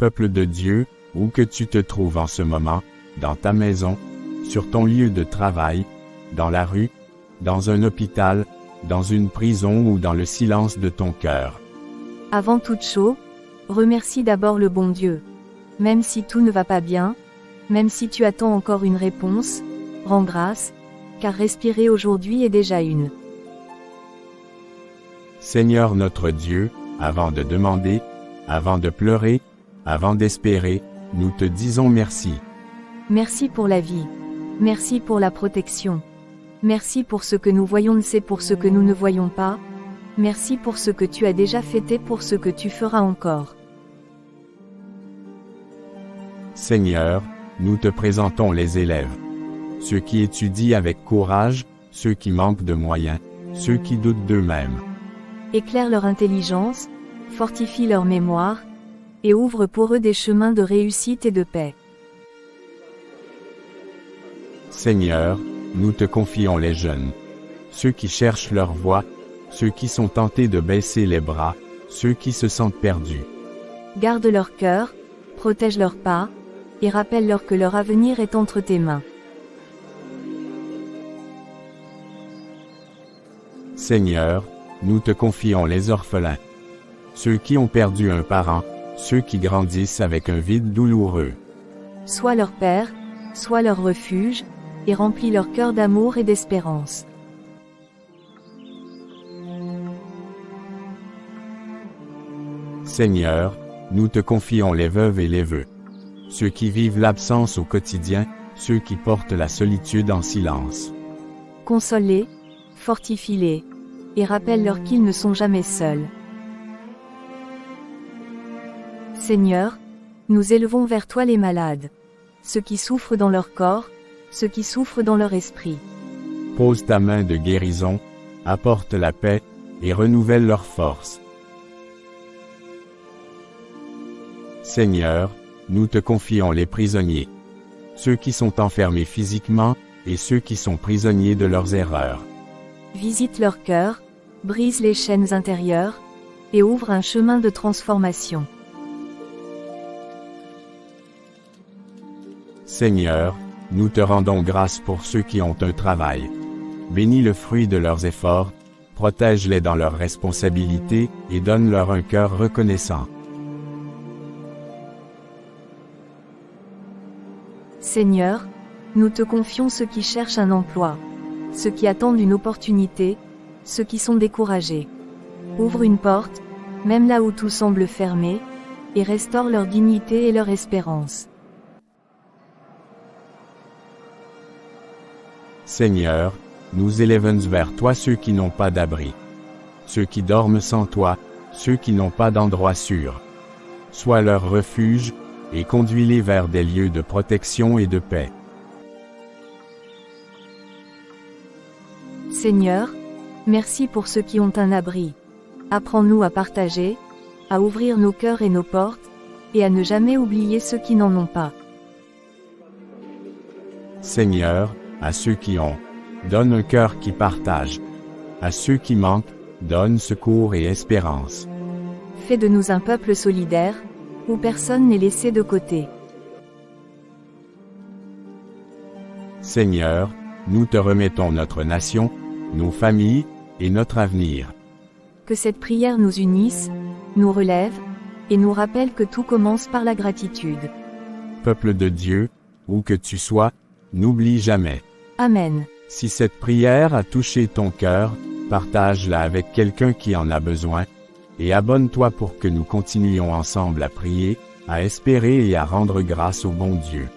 Peuple de Dieu, où que tu te trouves en ce moment, dans ta maison, sur ton lieu de travail, dans la rue, dans un hôpital, dans une prison ou dans le silence de ton cœur. Avant toute chose, remercie d'abord le bon Dieu. Même si tout ne va pas bien, même si tu attends encore une réponse, rends grâce, car respirer aujourd'hui est déjà une. Seigneur notre Dieu, avant de demander, avant de pleurer, avant d'espérer, nous te disons merci. Merci pour la vie. Merci pour la protection. Merci pour ce que nous voyons, c'est pour ce que nous ne voyons pas. Merci pour ce que tu as déjà fait et pour ce que tu feras encore. Seigneur, nous te présentons les élèves. Ceux qui étudient avec courage, ceux qui manquent de moyens, ceux qui doutent d'eux-mêmes. Éclaire leur intelligence, fortifie leur mémoire, et ouvre pour eux des chemins de réussite et de paix. Seigneur, nous te confions les jeunes. Ceux qui cherchent leur voie, ceux qui sont tentés de baisser les bras, ceux qui se sentent perdus. Garde leur cœur, protège leurs pas, et rappelle-leur que leur avenir est entre tes mains. Seigneur, nous te confions les orphelins. Ceux qui ont perdu un parent, ceux qui grandissent avec un vide douloureux. Sois leur père, sois leur refuge, et remplis leur cœur d'amour et d'espérance. Seigneur, nous te confions les veuves et les veux. Ceux qui vivent l'absence au quotidien, ceux qui portent la solitude en silence. Console-les, fortifie-les, et rappelle-leur qu'ils ne sont jamais seuls. Seigneur, nous élevons vers toi les malades, ceux qui souffrent dans leur corps, ceux qui souffrent dans leur esprit. Pose ta main de guérison, apporte la paix, et renouvelle leur force. Seigneur, nous te confions les prisonniers. Ceux qui sont enfermés physiquement, et ceux qui sont prisonniers de leurs erreurs. Visite leur cœur, brise les chaînes intérieures, et ouvre un chemin de transformation. Seigneur, nous te rendons grâce pour ceux qui ont un travail. Bénis le fruit de leurs efforts, protège-les dans leurs responsabilités, et donne-leur un cœur reconnaissant. Seigneur, nous te confions ceux qui cherchent un emploi, ceux qui attendent une opportunité, ceux qui sont découragés. Ouvre une porte, même là où tout semble fermé, et restaure leur dignité et leur espérance. Seigneur, nous élevons vers toi ceux qui n'ont pas d'abri. Ceux qui dorment sans toi, ceux qui n'ont pas d'endroit sûr. Sois leur refuge, et conduis-les vers des lieux de protection et de paix. Seigneur, merci pour ceux qui ont un abri. Apprends-nous à partager, à ouvrir nos cœurs et nos portes, et à ne jamais oublier ceux qui n'en ont pas. Seigneur, à ceux qui ont, donne un cœur qui partage. À ceux qui manquent, donne secours et espérance. Fais de nous un peuple solidaire, où personne n'est laissé de côté. Seigneur, nous te remettons notre nation, nos familles, et notre avenir. Que cette prière nous unisse, nous relève, et nous rappelle que tout commence par la gratitude. Peuple de Dieu, où que tu sois, n'oublie jamais. Amen. Si cette prière a touché ton cœur, partage-la avec quelqu'un qui en a besoin, et abonne-toi pour que nous continuions ensemble à prier, à espérer et à rendre grâce au bon Dieu.